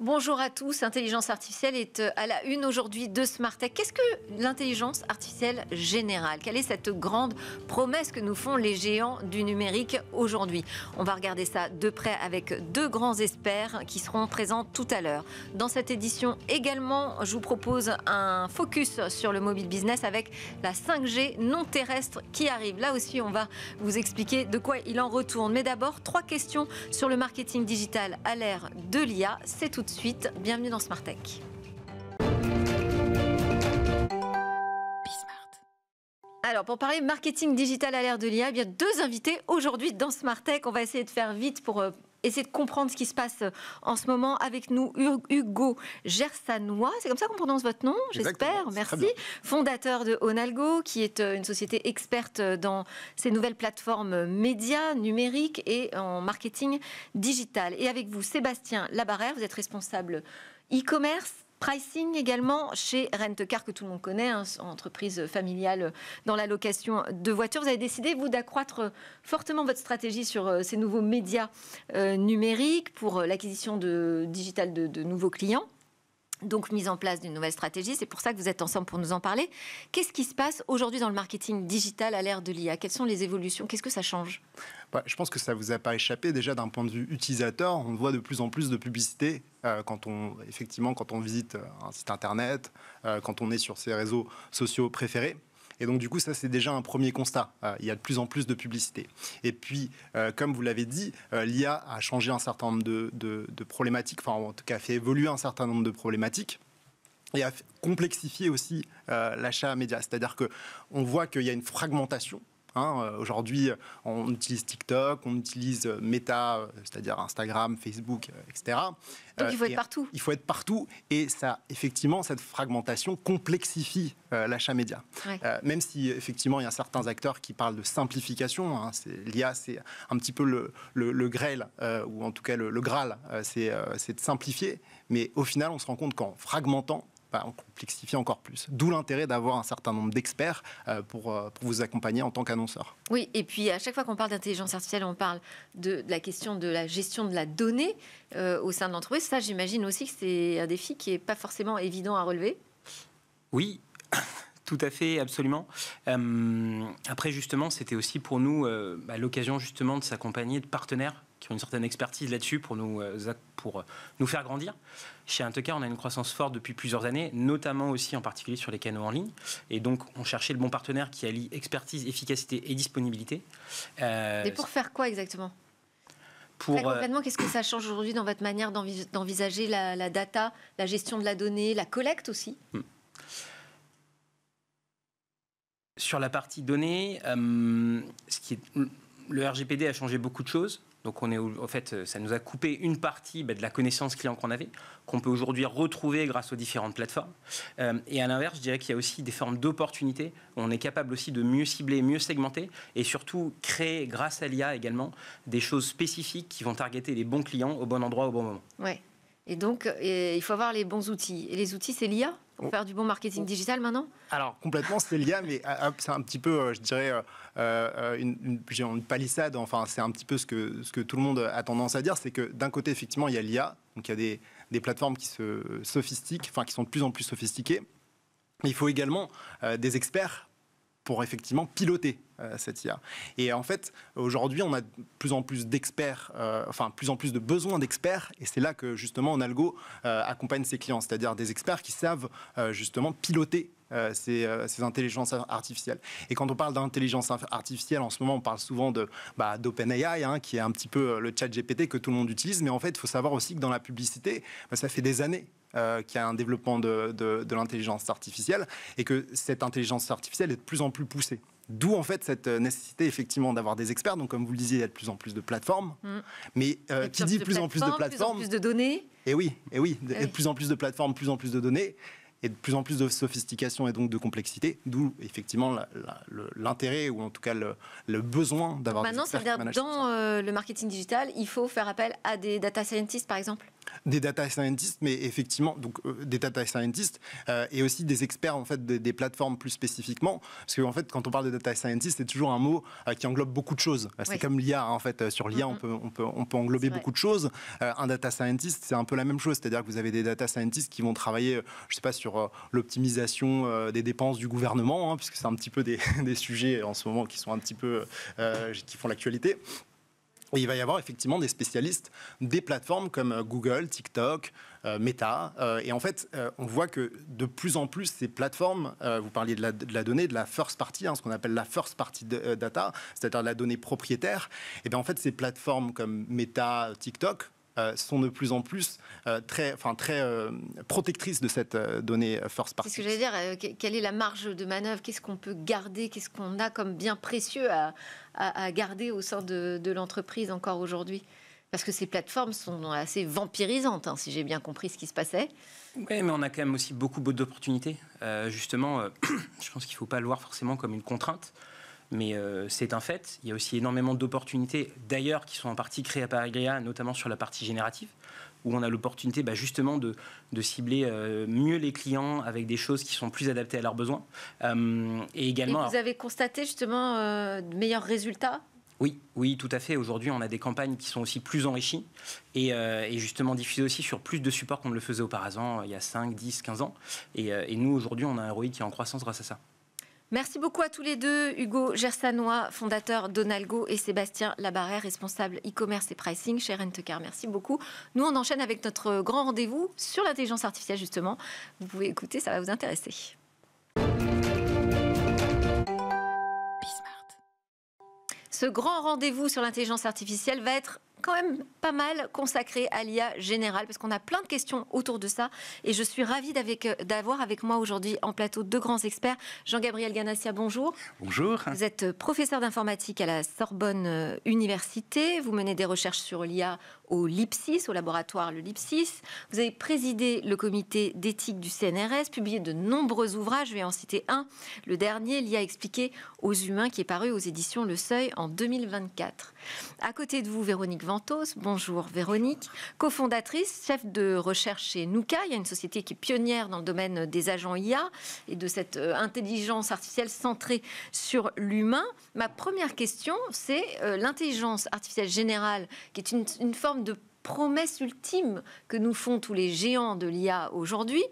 Bonjour à tous. Intelligence artificielle est à la une aujourd'hui de Smart Tech. Qu'est-ce que l'intelligence artificielle générale? Quelle est cette grande promesse que nous font les géants du numérique aujourd'hui? On va regarder ça de près avec deux grands experts qui seront présents tout à l'heure. Dans cette édition également, je vous propose un focus sur le mobile business avec la 5G non terrestre qui arrive. Là aussi, on va vous expliquer de quoi il en retourne. Mais d'abord, 3 questions sur le marketing digital à l'ère de l'IA. C'est tout de suite. Bienvenue dans Smart Tech. Alors, pour parler marketing digital à l'ère de l'IA, bien deux invités aujourd'hui dans Smart Tech. On va essayer de faire vite pour essayer de comprendre ce qui se passe en ce moment. Avec nous, Hugo Gersanois, c'est comme ça qu'on prononce votre nom, j'espère. Merci. Fondateur de Onalgo, qui est une société experte dans ces nouvelles plateformes médias, numériques et en marketing digital. Et avec vous, Sébastien Labarère, vous êtes responsable e-commerce, pricing également chez Rent-A-Car, que tout le monde connaît, entreprise familiale dans la location de voitures. Vous avez décidé, vous, d'accroître fortement votre stratégie sur ces nouveaux médias numériques pour l'acquisition digitale de nouveaux clients. Donc, mise en place d'une nouvelle stratégie. C'est pour ça que vous êtes ensemble pour nous en parler. Qu'est-ce qui se passe aujourd'hui dans le marketing digital à l'ère de l'IA? Quelles sont les évolutions? Qu'est-ce que ça change? Je pense que ça ne vous a pas échappé. Déjà, d'un point de vue utilisateur, on voit de plus en plus de publicité quand on visite un site Internet, quand on est sur ses réseaux sociaux préférés. Et donc, du coup, ça, c'est déjà un premier constat. Il y a de plus en plus de publicité. Et puis, comme vous l'avez dit, l'IA a changé un certain nombre de problématiques, enfin, en tout cas, a fait évoluer un certain nombre de problématiques et a complexifié aussi l'achat média. C'est-à-dire qu'on voit qu'il y a une fragmentation. Aujourd'hui, on utilise TikTok, on utilise Meta, c'est-à-dire Instagram, Facebook, etc. Donc il faut être partout. Il faut être partout et ça, effectivement, cette fragmentation complexifie l'achat média. Ouais. Même si, effectivement, il y a certains acteurs qui parlent de simplification. L'IA, c'est un petit peu le Grail, ou en tout cas le Graal, c'est de simplifier. Mais au final, on se rend compte qu'en fragmentant, on complexifie encore plus. D'où l'intérêt d'avoir un certain nombre d'experts pour vous accompagner en tant qu'annonceur. Oui, et puis à chaque fois qu'on parle d'intelligence artificielle, on parle de la question de la gestion de la donnée au sein de l'entreprise. Ça, j'imagine aussi que c'est un défi qui n'est pas forcément évident à relever. Oui, tout à fait, absolument. Après, justement, c'était aussi pour nous l'occasion justement de s'accompagner de partenaires qui ont une certaine expertise là-dessus pour nous faire grandir. Chez Rent-A-Car, on a une croissance forte depuis plusieurs années, notamment aussi en particulier sur les canaux en ligne. Et donc, on cherchait le bon partenaire qui allie expertise, efficacité et disponibilité. Mais pour faire quoi exactement? Très concrètement, qu'est-ce que ça change aujourd'hui dans votre manière d'envisager la data, la gestion de la donnée, la collecte aussi? Sur la partie données, le RGPD a changé beaucoup de choses. Donc, en fait, ça nous a coupé une partie de la connaissance client qu'on avait, qu'on peut aujourd'hui retrouver grâce aux différentes plateformes. Et à l'inverse, je dirais qu'il y a aussi des formes d'opportunités. On est capable aussi de mieux cibler, mieux segmenter et surtout créer, grâce à l'IA également, des choses spécifiques qui vont targeter les bons clients au bon endroit, au bon moment. Ouais. Et donc, il faut avoir les bons outils. Et les outils, c'est l'IA pour faire du bon marketing digital maintenant? Alors, complètement, c'est l'IA, mais c'est un petit peu, je dirais, une palissade. Enfin, c'est un petit peu ce que tout le monde a tendance à dire. C'est que d'un côté, effectivement, il y a l'IA. Donc, il y a des plateformes qui se sophistiquent, enfin, qui sont de plus en plus sophistiquées. Mais il faut également des experts pour effectivement piloter cette IA. Et en fait, aujourd'hui, on a de plus en plus d'experts, plus en plus de besoins d'experts, et c'est là que justement Onalgo accompagne ses clients, c'est-à-dire des experts qui savent justement piloter ces intelligences artificielles. Et quand on parle d'intelligence artificielle, en ce moment, on parle souvent d'OpenAI, qui est un petit peu le chat GPT que tout le monde utilise, mais en fait, il faut savoir aussi que dans la publicité, ça fait des années qu'il y a un développement de l'intelligence artificielle et que cette intelligence artificielle est de plus en plus poussée. D'où en fait cette nécessité effectivement d'avoir des experts. Donc comme vous le disiez, il y a de plus en plus de plateformes. Mais qui dit plus en plus de plateformes, plus en plus de données. Et oui, de plus en plus de plateformes, plus en plus de données et de plus en plus de sophistication et donc de complexité. D'où effectivement l'intérêt ou en tout cas le besoin d'avoir des experts. Maintenant, c'est-à-dire dans le marketing digital, il faut faire appel à des data scientists par exemple. Des data scientists, mais effectivement, donc des data scientists et aussi des experts en fait des plateformes plus spécifiquement, parce qu'en fait, quand on parle de data scientist, c'est toujours un mot qui englobe beaucoup de choses. C'est comme l'IA, en fait. Sur l'IA, on peut englober beaucoup de choses. Un data scientist, c'est un peu la même chose, c'est-à-dire que vous avez des data scientists qui vont travailler, je sais pas, sur l'optimisation des dépenses du gouvernement, puisque c'est un petit peu des sujets en ce moment qui sont un petit peu qui font l'actualité. Et il va y avoir effectivement des spécialistes des plateformes comme Google, TikTok, Meta. Et en fait, on voit que de plus en plus, ces plateformes, vous parliez de la donnée, de la first party, ce qu'on appelle la first party data, c'est-à-dire de la donnée propriétaire. Et bien en fait, ces plateformes comme Meta, TikTok, sont de plus en plus très protectrices de cette donnée first party. C'est ce que j'allais dire. Quelle est la marge de manœuvre? Qu'est-ce qu'on peut garder? Qu'est-ce qu'on a comme bien précieux à garder au sein de l'entreprise encore aujourd'hui? Parce que ces plateformes sont assez vampirisantes, si j'ai bien compris ce qui se passait. Oui, mais on a quand même aussi beaucoup d'opportunités. Justement, je pense qu'il ne faut pas le voir forcément comme une contrainte. Mais c'est un fait. Il y a aussi énormément d'opportunités, d'ailleurs, qui sont en partie créées par IA, notamment sur la partie générative, où on a l'opportunité justement de cibler mieux les clients avec des choses qui sont plus adaptées à leurs besoins. Et également, vous avez constaté justement de meilleurs résultats? Oui, tout à fait. Aujourd'hui, on a des campagnes qui sont aussi plus enrichies et justement diffusées aussi sur plus de supports qu'on ne le faisait auparavant, il y a 5, 10, 15 ans. Et nous, aujourd'hui, on a un ROI qui est en croissance grâce à ça. Merci beaucoup à tous les deux, Hugo Gersanois, fondateur d'Onalgo, et Sébastien Labarère, responsable e-commerce et pricing chez Rent-A-Car. Merci beaucoup. Nous, on enchaîne avec notre grand rendez-vous sur l'intelligence artificielle, justement. Vous pouvez écouter, ça va vous intéresser. Ce grand rendez-vous sur l'intelligence artificielle va être quand même pas mal consacré à l'IA générale, parce qu'on a plein de questions autour de ça. Et je suis ravie d'avoir avec moi aujourd'hui en plateau deux grands experts. Jean-Gabriel Ganassia, bonjour. Bonjour. Vous êtes professeur d'informatique à la Sorbonne Université. Vous menez des recherches sur l'IA au LIPSIS, au laboratoire le LIPSIS. Vous avez présidé le comité d'éthique du CNRS, publié de nombreux ouvrages. Je vais en citer un. Le dernier, l'IA expliquée aux humains, qui est paru aux éditions Le Seuil en 2024. À côté de vous, Véronique Ventos. Bonjour Véronique, cofondatrice, chef de recherche chez Nuka. Il y a une société qui est pionnière dans le domaine des agents IA et de cette intelligence artificielle centrée sur l'humain. Ma première question, c'est l'intelligence artificielle générale, qui est une forme de promesse ultime que nous font tous les géants de l'IA aujourd'hui.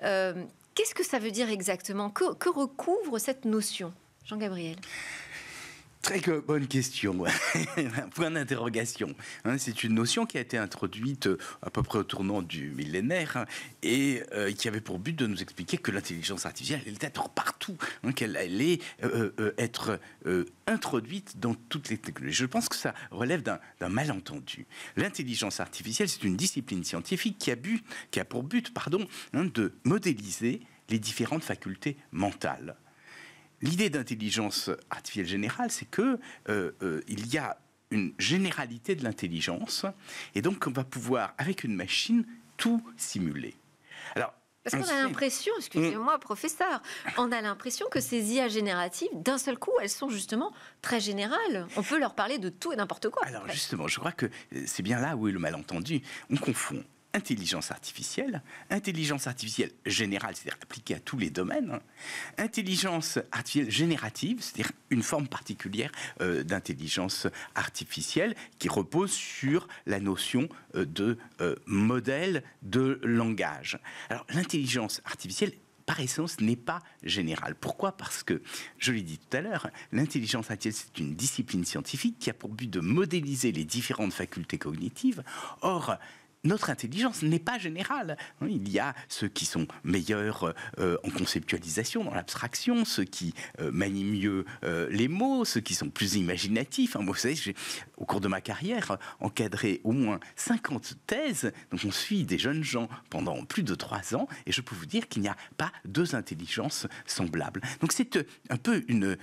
Qu'est-ce que ça veut dire exactement? Que recouvre cette notion? Jean-Gabriel. Très bonne question, un point d'interrogation. C'est une notion qui a été introduite à peu près au tournant du millénaire et qui avait pour but de nous expliquer que l'intelligence artificielle allait être partout, qu'elle allait être introduite dans toutes les technologies. Je pense que ça relève d'un malentendu. L'intelligence artificielle, c'est une discipline scientifique qui a pour but de modéliser les différentes facultés mentales. L'idée d'intelligence artificielle générale, c'est que il y a une généralité de l'intelligence, et donc on va pouvoir, avec une machine, tout simuler. Alors, parce qu'on a l'impression, excusez-moi, professeur, on a l'impression que ces IA génératives, d'un seul coup, elles sont justement très générales. On peut leur parler de tout et n'importe quoi. Alors justement, je crois que c'est bien là où est le malentendu. On confond intelligence artificielle générale, c'est-à-dire appliquée à tous les domaines, intelligence artificielle générative, c'est-à-dire une forme particulière d'intelligence artificielle qui repose sur la notion de modèle de langage. Alors l'intelligence artificielle, par essence, n'est pas générale. Pourquoi? Parce que, je l'ai dit tout à l'heure, l'intelligence artificielle, c'est une discipline scientifique qui a pour but de modéliser les différentes facultés cognitives. Or, notre intelligence n'est pas générale. Il y a ceux qui sont meilleurs en conceptualisation, dans l'abstraction, ceux qui manient mieux les mots, ceux qui sont plus imaginatifs. Moi, vous savez, j'ai, au cours de ma carrière, encadré au moins 50 thèses. Donc, on suit des jeunes gens pendant plus de 3 ans, et je peux vous dire qu'il n'y a pas 2 intelligences semblables. Donc, c'est un peu une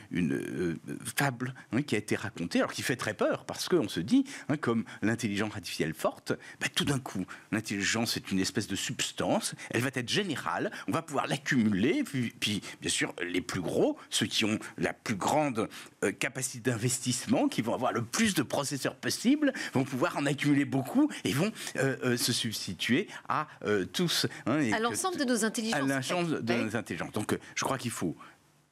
fable qui a été racontée, alors qui fait très peur, parce qu'on se dit, comme l'intelligence artificielle forte, tout d'un coup, coup, l'intelligence est une espèce de substance, elle va être générale, on va pouvoir l'accumuler, puis bien sûr, les plus gros, ceux qui ont la plus grande capacité d'investissement, qui vont avoir le plus de processeurs possible, vont pouvoir en accumuler beaucoup et vont se substituer à tous. À l'ensemble de nos intelligences. À l'ensemble de nos intelligences. Donc, je crois qu'il faut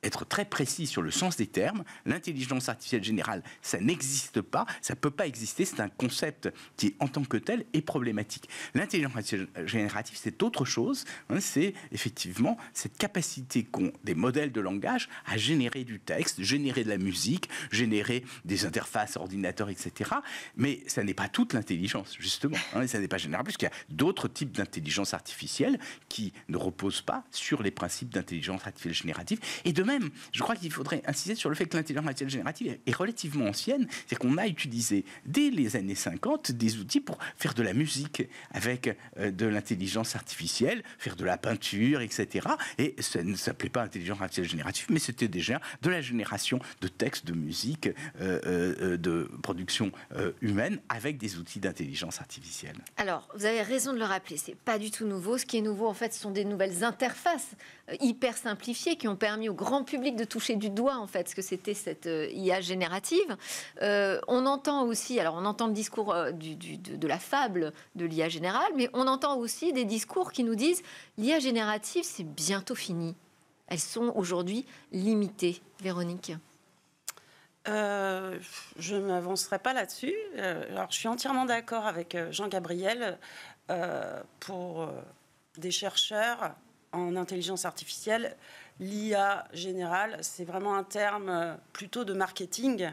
être très précis sur le sens des termes. L'intelligence artificielle générale, ça n'existe pas, ça ne peut pas exister, c'est un concept qui, en tant que tel, est problématique. L'intelligence artificielle générative, c'est autre chose, c'est effectivement cette capacité qu'ont des modèles de langage à générer du texte, générer de la musique, générer des interfaces ordinateurs, etc. Mais ça n'est pas toute l'intelligence, justement. Ça n'est pas général, puisqu'il y a d'autres types d'intelligence artificielle qui ne reposent pas sur les principes d'intelligence artificielle générative. Et de même, je crois qu'il faudrait insister sur le fait que l'intelligence artificielle générative est relativement ancienne. C'est-à-dire qu'on a utilisé dès les années 50 des outils pour faire de la musique avec de l'intelligence artificielle, faire de la peinture, etc. Et ça ne s'appelait pas intelligence artificielle générative, mais c'était déjà de la génération de textes, de musique, de production humaine avec des outils d'intelligence artificielle. Alors, vous avez raison de le rappeler, c'est pas du tout nouveau. Ce qui est nouveau, en fait, ce sont des nouvelles interfaces hyper simplifiées qui ont permis au grand public de toucher du doigt, en fait, ce que c'était cette IA générative. On entend aussi, alors on entend le discours de la fable de l'IA générale, mais on entend aussi des discours qui nous disent l'IA générative, c'est bientôt fini. Elles sont aujourd'hui limitées. Véronique? Je ne m'avancerai pas là-dessus. Alors, je suis entièrement d'accord avec Jean-Gabriel. Pour des chercheurs en intelligence artificielle, l'IA générale, c'est vraiment un terme plutôt de marketing.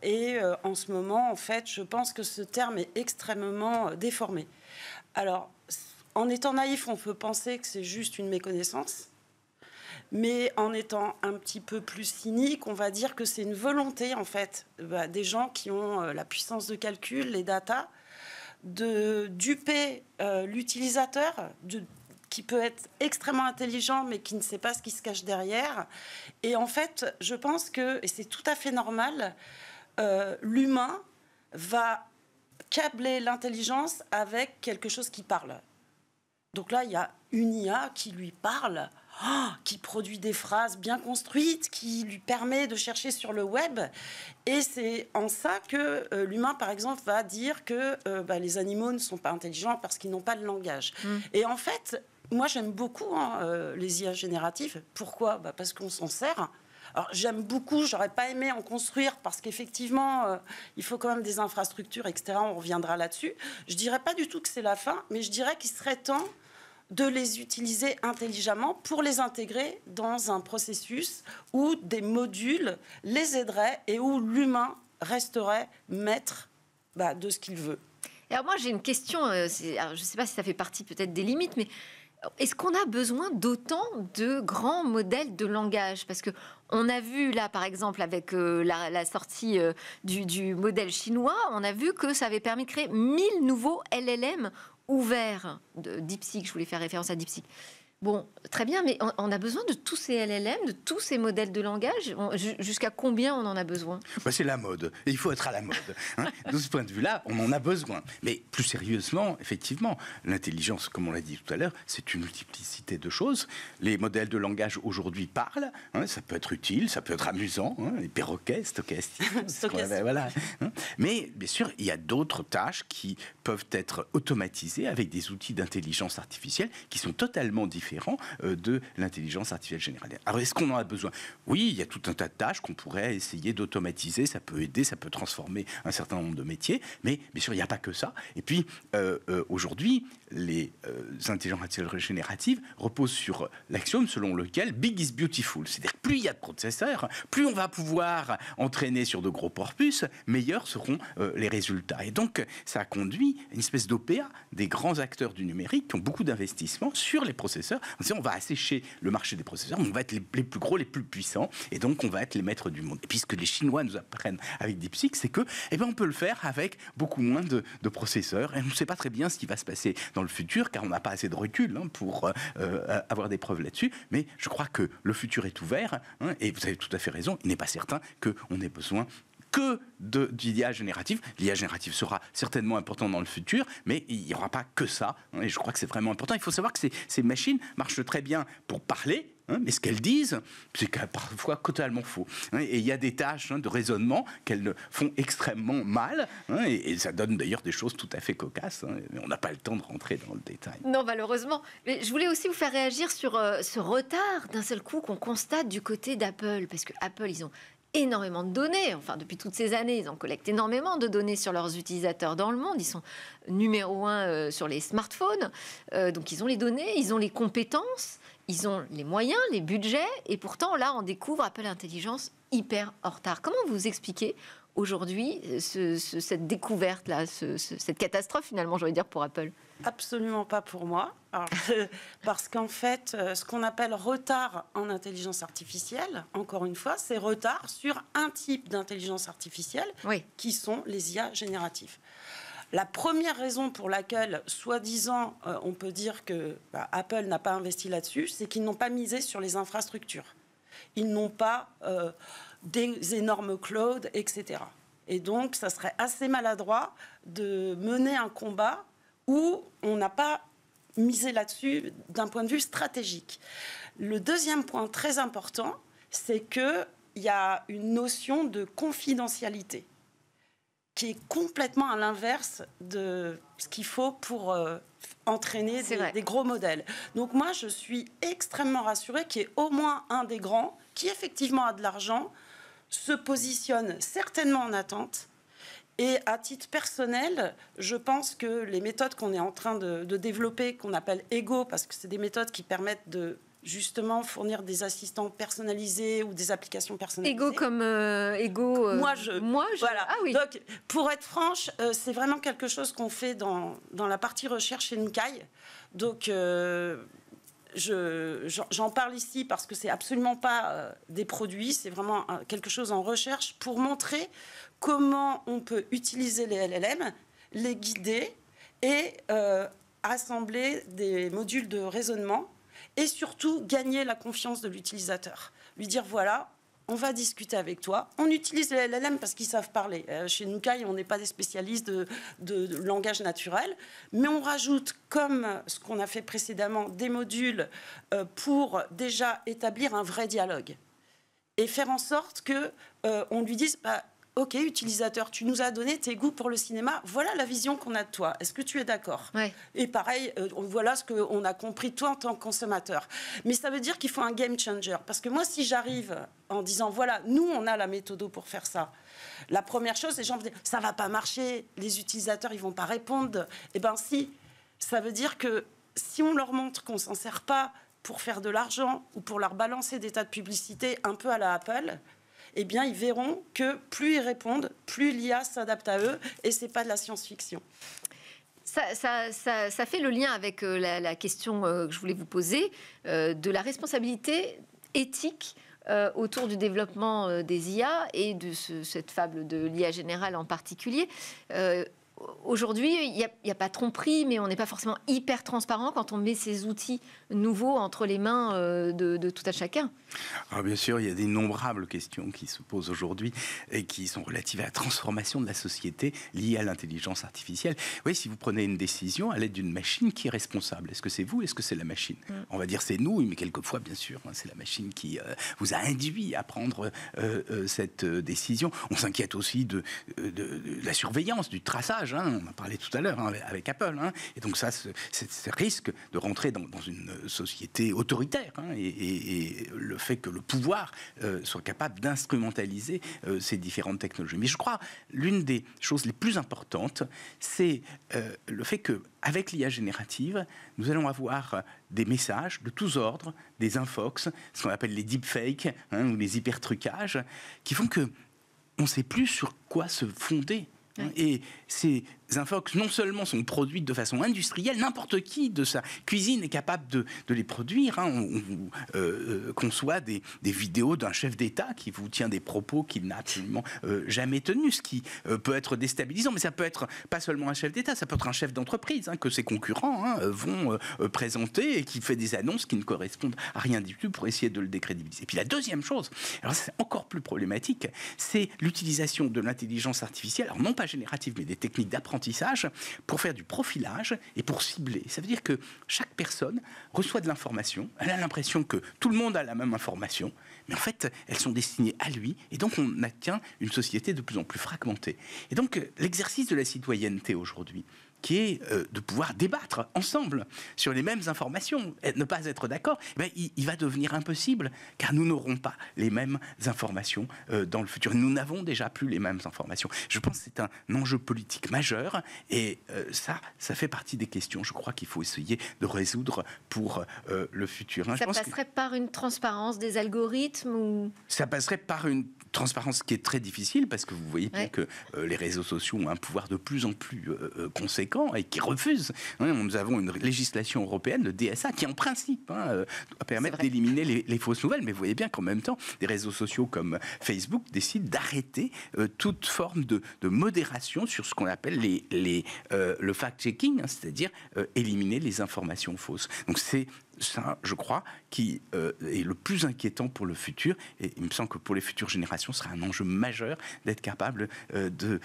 Et en ce moment, en fait, je pense que ce terme est extrêmement déformé. Alors, en étant naïf, on peut penser que c'est juste une méconnaissance. Mais en étant un petit peu plus cynique, on va dire que c'est une volonté, en fait, des gens qui ont la puissance de calcul, les data, de duper l'utilisateur, qui peut être extrêmement intelligent, mais qui ne sait pas ce qui se cache derrière. Et en fait, je pense que, et c'est tout à fait normal, l'humain va câbler l'intelligence avec quelque chose qui parle. Donc là, il y a une IA qui lui parle, qui produit des phrases bien construites, qui lui permet de chercher sur le web. Et c'est en ça que l'humain, par exemple, va dire que les animaux ne sont pas intelligents parce qu'ils n'ont pas de langage. Et en fait, moi, j'aime beaucoup les IA génératives. Pourquoi ? Parce qu'on s'en sert. Alors, j'aime beaucoup, j'aurais pas aimé en construire parce qu'effectivement, il faut quand même des infrastructures, etc. On reviendra là-dessus. Je dirais pas du tout que c'est la fin, mais je dirais qu'il serait temps de les utiliser intelligemment pour les intégrer dans un processus où des modules les aideraient et où l'humain resterait maître de ce qu'il veut. Alors moi, j'ai une question, alors, je ne sais pas si ça fait partie peut-être des limites, mais est-ce qu'on a besoin d'autant de grands modèles de langage ? Parce qu'on a vu là, par exemple, avec la sortie du modèle chinois, on a vu que ça avait permis de créer 1000 nouveaux LLM ouverts de DeepSeek. Je voulais faire référence à DeepSeek. Bon, très bien, mais on a besoin de tous ces LLM, de tous ces modèles de langage. Jusqu'à combien on en a besoin ? C'est la mode. Et il faut être à la mode. De ce point de vue-là, on en a besoin. Mais plus sérieusement, effectivement, l'intelligence, comme on l'a dit tout à l'heure, c'est une multiplicité de choses. Les modèles de langage aujourd'hui parlent. Ça peut être utile, ça peut être amusant. Les perroquets, stochastiques. Voilà. Mais bien sûr, il y a d'autres tâches qui peuvent être automatisées avec des outils d'intelligence artificielle qui sont totalement différents de l'intelligence artificielle générale. Alors, est-ce qu'on en a besoin ? Oui, il y a tout un tas de tâches qu'on pourrait essayer d'automatiser. Ça peut aider, ça peut transformer un certain nombre de métiers. Mais bien sûr, il n'y a pas que ça. Et puis, aujourd'hui, les intelligences artificielles génératives reposent sur l'axiome selon lequel Big is beautiful. C'est-à-dire que plus il y a de processeurs, plus on va pouvoir entraîner sur de gros corpus, meilleurs seront les résultats. Et donc, ça a conduit à une espèce d'OPA des grands acteurs du numérique qui ont beaucoup d'investissements sur les processeurs. On va assécher le marché des processeurs, on va être les plus gros, les plus puissants, et donc on va être les maîtres du monde. Et puis ce que les Chinois nous apprennent avec DeepSeek, c'est que, on peut le faire avec beaucoup moins de processeurs. Et on ne sait pas très bien ce qui va se passer dans le futur, car on n'a pas assez de recul pour avoir des preuves là-dessus. Mais je crois que le futur est ouvert, et vous avez tout à fait raison. Il n'est pas certain qu'on ait besoin que d'IA générative. L'IA générative sera certainement important dans le futur, mais il n'y aura pas que ça. Et je crois que c'est vraiment important. Il faut savoir que ces machines marchent très bien pour parler, mais ce qu'elles disent, c'est parfois totalement faux. Et il y a des tâches de raisonnement qu'elles font extrêmement mal, et ça donne d'ailleurs des choses tout à fait cocasses, mais on n'a pas le temps de rentrer dans le détail. Non, malheureusement. Mais je voulais aussi vous faire réagir sur ce retard d'un seul coup qu'on constate du côté d'Apple, parce que Apple, ils ont énormément de données. Enfin, depuis toutes ces années, ils en collectent énormément de données sur leurs utilisateurs dans le monde. Ils sont numéro 1 sur les smartphones. Donc, ils ont les données, ils ont les compétences, ils ont les moyens, les budgets. Et pourtant, là, on découvre Apple Intelligence hyper en retard. Comment vous expliquez aujourd'hui cette découverte-là, cette catastrophe, finalement, j'aurais dire, pour Apple? Absolument pas pour moi. Alors, parce qu'en fait, ce qu'on appelle retard en intelligence artificielle, encore une fois, c'est retard sur un type d'intelligence artificielle, qui sont les IA génératives. La première raison pour laquelle, soi-disant, on peut dire que Apple n'a pas investi là-dessus, c'est qu'ils n'ont pas misé sur les infrastructures. Ils n'ont pas des énormes clouds, etc. Et donc, ça serait assez maladroit de mener un combat où on n'a pas misé là-dessus d'un point de vue stratégique. Le deuxième point très important, c'est qu'il y a une notion de confidentialité qui est complètement à l'inverse de ce qu'il faut pour entraîner des gros modèles. Donc moi, je suis extrêmement rassurée qu'il y ait au moins un des grands qui, effectivement, a de l'argent, se positionne certainement en attente. Et à titre personnel, je pense que les méthodes qu'on est en train de développer, qu'on appelle Ego, parce que c'est des méthodes qui permettent de justement fournir des assistants personnalisés ou des applications personnalisées. Ego comme Ego. Moi, je. Voilà. Ah oui. Donc, pour être franche, c'est vraiment quelque chose qu'on fait dans la partie recherche chez Nukai. Donc, j'en parle ici parce que c'est absolument pas des produits, c'est vraiment quelque chose en recherche pour montrer comment on peut utiliser les LLM, les guider et assembler des modules de raisonnement et surtout gagner la confiance de l'utilisateur. Lui dire, voilà, on va discuter avec toi. On utilise les LLM parce qu'ils savent parler. Chez Nukai, on n'est pas des spécialistes de langage naturel, mais on rajoute, comme ce qu'on a fait précédemment, des modules pour déjà établir un vrai dialogue et faire en sorte qu'on lui dise... Ok, utilisateur, tu nous as donné tes goûts pour le cinéma. Voilà la vision qu'on a de toi. Est-ce que tu es d'accord? Et pareil, voilà ce qu'on a compris toi en tant que consommateur. Mais ça veut dire qu'il faut un game changer. Parce que moi, si j'arrive en disant, voilà, nous, on a la méthode pour faire ça. La première chose, les gens vont dire, ça va pas marcher. Les utilisateurs, ils vont pas répondre. Eh bien, si. Ça veut dire que si on leur montre qu'on s'en sert pas pour faire de l'argent ou pour leur balancer des tas de publicités un peu à la Apple... eh bien, ils verront que plus ils répondent, plus l'IA s'adapte à eux, et c'est pas de la science-fiction. Ça fait le lien avec la question que je voulais vous poser, de la responsabilité éthique autour du développement des IA et de cette fable de l'IA générale en particulier. Aujourd'hui, il n'y a pas de tromperie, mais on n'est pas forcément hyper transparent quand on met ces outils nouveaux entre les mains de tout à chacun. Alors bien sûr, il y a d'innombrables questions qui se posent aujourd'hui et qui sont relatives à la transformation de la société liée à l'intelligence artificielle. Oui, si vous prenez une décision à l'aide d'une machine, qui est responsable? Est-ce que c'est vous? Est-ce que c'est la machine? On va dire c'est nous, mais quelquefois, bien sûr, c'est la machine qui vous a induit à prendre cette décision. On s'inquiète aussi de la surveillance, du traçage. On en parlait tout à l'heure avec Apple. Et donc ça, c'est risque de rentrer dans une société autoritaire. Et le fait que le pouvoir soit capable d'instrumentaliser ces différentes technologies. Mais je crois l'une des choses les plus importantes, c'est le fait qu'avec l'IA générative, nous allons avoir des messages de tous ordres, des infox, ce qu'on appelle les deepfakes ou les hypertrucages, qui font que on ne sait plus sur quoi se fonder Oui. Et ces infox, non seulement sont produites de façon industrielle, n'importe qui de sa cuisine est capable de les produire. On conçoit des vidéos d'un chef d'État qui vous tient des propos qu'il n'a absolument jamais tenus, ce qui peut être déstabilisant. Mais ça peut être pas seulement un chef d'État, ça peut être un chef d'entreprise que ses concurrents vont présenter et qui fait des annonces qui ne correspondent à rien du tout pour essayer de le décrédibiliser. Et puis la deuxième chose, alors c'est encore plus problématique, c'est l'utilisation de l'intelligence artificielle, alors non pas générative, mais des techniques d'apprentissage pour faire du profilage et pour cibler. Ça veut dire que chaque personne reçoit de l'information, elle a l'impression que tout le monde a la même information, mais en fait, elles sont destinées à lui, et donc on atteint une société de plus en plus fragmentée. Et donc, l'exercice de la citoyenneté aujourd'hui, qui est de pouvoir débattre ensemble sur les mêmes informations, et ne pas être d'accord, il va devenir impossible, car nous n'aurons pas les mêmes informations dans le futur. Nous n'avons déjà plus les mêmes informations. Je pense que c'est un enjeu politique majeur, et ça fait partie des questions, je crois, qu'il faut essayer de résoudre pour le futur. Ça passerait par une transparence des algorithmes ou... Ça passerait par une transparence qui est très difficile, parce que vous voyez bien que les réseaux sociaux ont un pouvoir de plus en plus conséquent et qui refusent. Nous avons une législation européenne, le DSA, qui en principe doit permettre d'éliminer les fausses nouvelles. Mais vous voyez bien qu'en même temps, des réseaux sociaux comme Facebook décident d'arrêter toute forme de modération sur ce qu'on appelle le fact-checking, c'est-à-dire éliminer les informations fausses. Donc c'est ça, je crois, qui est le plus inquiétant pour le futur. Et il me semble que pour les futures générations, ce sera un enjeu majeur d'être capable de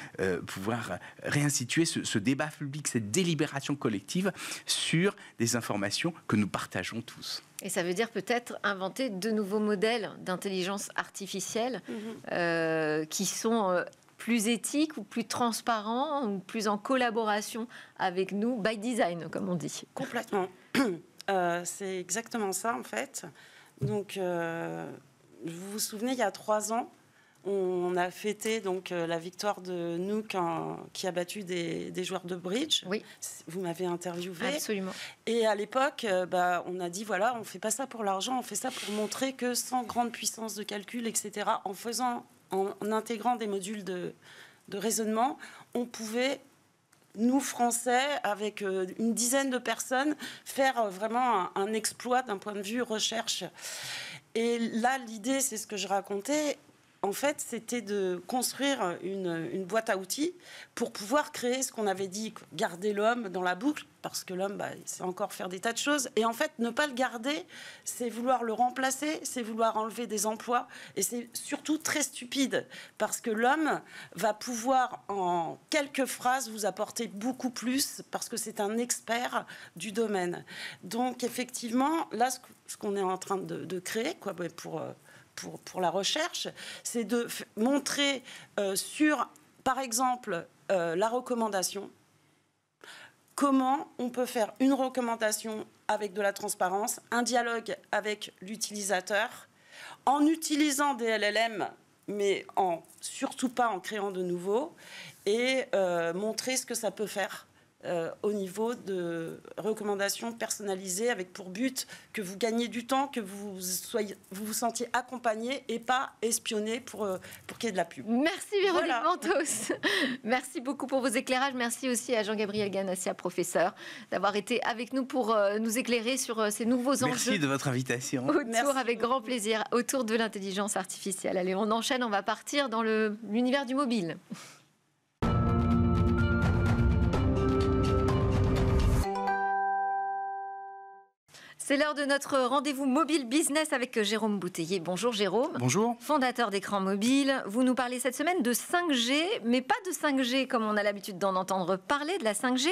pouvoir réinstituer ce débat public, cette délibération collective sur des informations que nous partageons tous. Et ça veut dire peut-être inventer de nouveaux modèles d'intelligence artificielle qui sont... plus éthiques ou plus transparents ou plus en collaboration avec nous, by design, comme on dit. Complètement. C'est exactement ça, en fait. Donc, vous vous souvenez, il y a 3 ans, on a fêté donc, la victoire de Nook qui a battu des joueurs de bridge. Oui. Vous m'avez interviewé. Absolument. Et à l'époque, on a dit, voilà, on ne fait pas ça pour l'argent, on fait ça pour montrer que sans grande puissance de calcul, etc., en intégrant des modules de raisonnement, on pouvait... nous, Français, avec une dizaine de personnes, faire vraiment un exploit d'un point de vue recherche. Et là, l'idée, c'est ce que je racontais, en fait, c'était de construire une boîte à outils pour pouvoir créer ce qu'on avait dit, garder l'homme dans la boucle, parce que l'homme, c'est encore faire des tas de choses. Et en fait, ne pas le garder, c'est vouloir le remplacer, c'est vouloir enlever des emplois. Et c'est surtout très stupide, parce que l'homme va pouvoir, en quelques phrases, vous apporter beaucoup plus, parce que c'est un expert du domaine. Donc, effectivement, là, ce qu'on est en train de créer, quoi, pour la recherche, c'est de montrer sur, par exemple, la recommandation, comment on peut faire une recommandation avec de la transparence, un dialogue avec l'utilisateur, en utilisant des LLM, mais surtout pas en créant de nouveaux, et montrer ce que ça peut faire au niveau de recommandations personnalisées avec pour but que vous gagnez du temps, que vous vous sentiez accompagné et pas espionné pour qu'il y ait de la pub. Merci Véronique Mantos. Merci beaucoup pour vos éclairages. Merci aussi à Jean-Gabriel Ganassia, professeur, d'avoir été avec nous pour nous éclairer sur ces nouveaux enjeux. Merci de votre invitation. Avec grand plaisir, autour de l'intelligence artificielle. Allez, on enchaîne, on va partir dans l'univers du mobile. C'est l'heure de notre rendez-vous mobile business avec Jérôme Bouteiller. Bonjour Jérôme. Bonjour. Fondateur d'Écran Mobile. Vous nous parlez cette semaine de 5G, mais pas de 5G comme on a l'habitude d'en entendre parler, de la 5G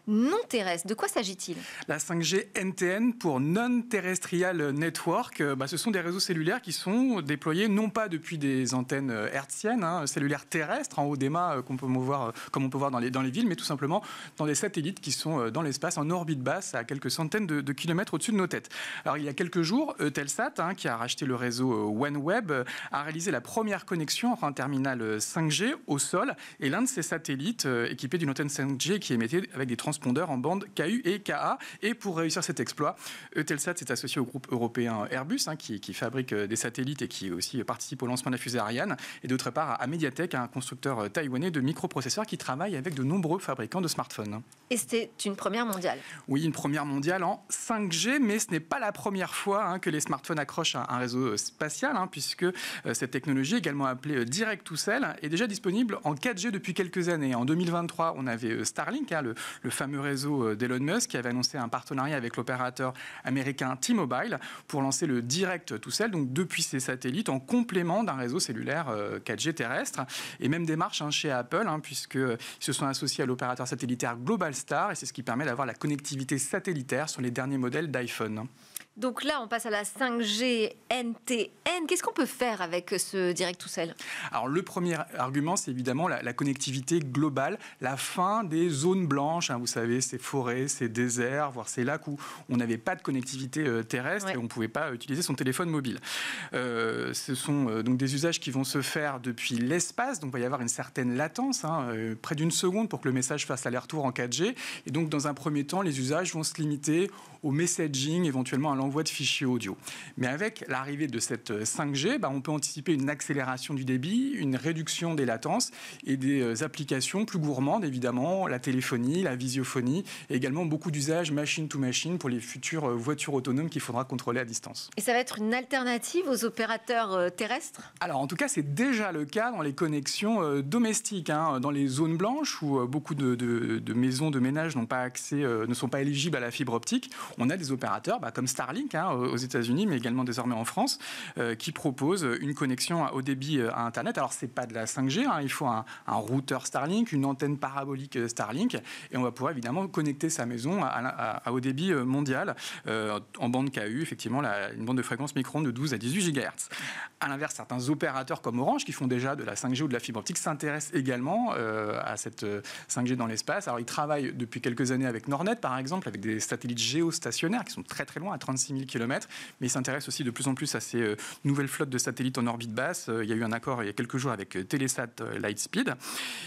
non terrestre. De quoi s'agit-il ? La 5G NTN pour Non-Terrestrial Network, ce sont des réseaux cellulaires qui sont déployés non pas depuis des antennes hertziennes, cellulaires terrestres en haut des mâts comme on peut voir dans les villes, mais tout simplement dans des satellites qui sont dans l'espace, en orbite basse, à quelques centaines de kilomètres au-dessus de nos tête. Alors, il y a quelques jours, Eutelsat, qui a racheté le réseau OneWeb, a réalisé la première connexion entre un terminal 5G au sol et l'un de ses satellites équipés d'une antenne 5G qui émettait avec des transpondeurs en bande KU et KA. Et pour réussir cet exploit, Eutelsat s'est associé au groupe européen Airbus, qui fabrique des satellites et qui aussi participe au lancement de la fusée Ariane. Et d'autre part, à Mediatek, un constructeur taïwanais de microprocesseurs qui travaille avec de nombreux fabricants de smartphones. Et c'était une première mondiale. Oui, une première mondiale en 5G, mais ce n'est pas la première fois que les smartphones accrochent à un réseau spatial, puisque cette technologie, également appelée Direct to Cell, est déjà disponible en 4G depuis quelques années. En 2023, on avait Starlink, le fameux réseau d'Elon Musk, qui avait annoncé un partenariat avec l'opérateur américain T-Mobile pour lancer le Direct to Cell, donc depuis ses satellites, en complément d'un réseau cellulaire 4G terrestre. Et même démarche chez Apple, puisqu'ils se sont associés à l'opérateur satellitaire Globalstar, et c'est ce qui permet d'avoir la connectivité satellitaire sur les derniers modèles d'iPhone. Donc là, on passe à la 5G NTN. Qu'est-ce qu'on peut faire avec ce Direct to Cell ? Alors, le premier argument, c'est évidemment la connectivité globale, la fin des zones blanches. Vous savez, ces forêts, ces déserts, voire ces lacs où on n'avait pas de connectivité terrestre et on ne pouvait pas utiliser son téléphone mobile. Ce sont donc des usages qui vont se faire depuis l'espace. Donc, il va y avoir une certaine latence, près d'une seconde pour que le message fasse aller-retour en 4G. Et donc, dans un premier temps, les usages vont se limiter au messaging, éventuellement à l'envoi de fichiers audio. Mais avec l'arrivée de cette 5G, on peut anticiper une accélération du débit, une réduction des latences et des applications plus gourmandes, évidemment, la téléphonie, la visiophonie, et également beaucoup d'usages machine-to-machine pour les futures voitures autonomes qu'il faudra contrôler à distance. Et ça va être une alternative aux opérateurs terrestres ? Alors, en tout cas, c'est déjà le cas dans les connexions domestiques, dans les zones blanches où beaucoup de maisons, de ménages n'ont pas accès, ne sont pas éligibles à la fibre optique. On a des opérateurs comme Starlink aux États-Unis, mais également désormais en France, qui proposent une connexion à haut débit à Internet. Alors, c'est pas de la 5G, il faut un routeur Starlink, une antenne parabolique Starlink, et on va pouvoir évidemment connecter sa maison à haut débit mondial en bande KU, effectivement, une bande de fréquence micro-ondes de 12 à 18 GHz. À l'inverse, certains opérateurs comme Orange, qui font déjà de la 5G ou de la fibre optique, s'intéressent également à cette 5G dans l'espace. Alors, ils travaillent depuis quelques années avec Nordnet, par exemple, avec des satellites géostationnaires qui sont très très loin, à 36 000 km, mais ils s'intéressent aussi de plus en plus à ces nouvelles flottes de satellites en orbite basse. Il y a eu un accord il y a quelques jours avec Telesat Lightspeed.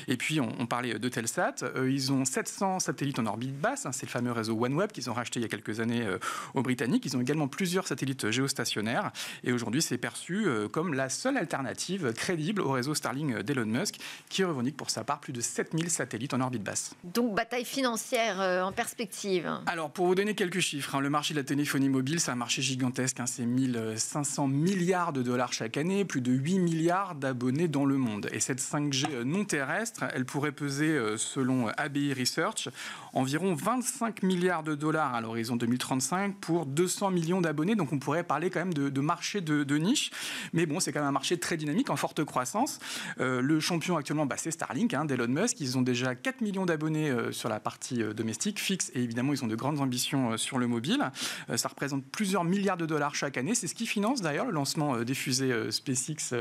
Et puis, on parlait d'Eutelsat. Ils ont 700 satellites en orbite basse. C'est le fameux réseau OneWeb qu'ils ont racheté il y a quelques années aux Britanniques. Ils ont également plusieurs satellites géostationnaires. Et aujourd'hui, c'est perçu comme la seule alternative crédible au réseau Starlink d'Elon Musk, qui revendique pour sa part plus de 7000 satellites en orbite basse. Donc, bataille financière en perspective. Alors, pour vous donner quelques chiffres, le marché de la téléphonie mobile, c'est un marché gigantesque. C'est 1500 milliards de dollars chaque année, plus de 8 milliards d'abonnés dans le monde. Et cette 5G non terrestre, elle pourrait peser, selon ABI Research, environ 25 milliards de dollars à l'horizon 2035 pour 200 millions d'abonnés. Donc, on pourrait parler quand même de marché de niche. Mais bon, c'est quand même un marché très dynamique, en forte croissance. Le champion actuellement, c'est Starlink, d'Elon Musk. Ils ont déjà 4 millions d'abonnés sur la partie domestique, fixe. Et évidemment, ils ont de grandes ambitions sur le mobile. Ça représente plusieurs milliards de dollars chaque année. C'est ce qui finance d'ailleurs le lancement des fusées SpaceX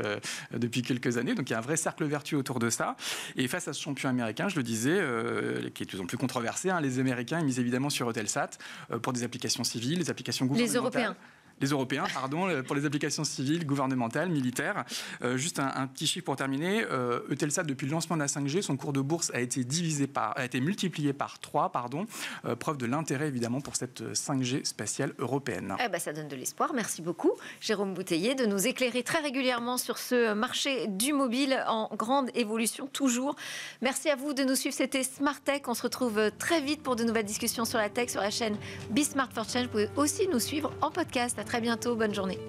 depuis quelques années. Donc il y a un vrai cercle vertueux autour de ça. Et face à ce champion américain, je le disais, qui est de plus en plus controversé, les Américains ils misent évidemment sur Eutelsat pour des applications civiles, des applications gouvernementales. Les Européens, pour les applications civiles, gouvernementales, militaires. Juste un petit chiffre pour terminer. Eutelsat, depuis le lancement de la 5G, son cours de bourse a été multiplié par 3, preuve de l'intérêt évidemment pour cette 5G spatiale européenne. Ça donne de l'espoir. Merci beaucoup, Jérôme Bouteiller, de nous éclairer très régulièrement sur ce marché du mobile en grande évolution toujours. Merci à vous de nous suivre. C'était Smart Tech. On se retrouve très vite pour de nouvelles discussions sur la tech sur la chaîne Be Smart for Change. Vous pouvez aussi nous suivre en podcast. À très bientôt, bonne journée.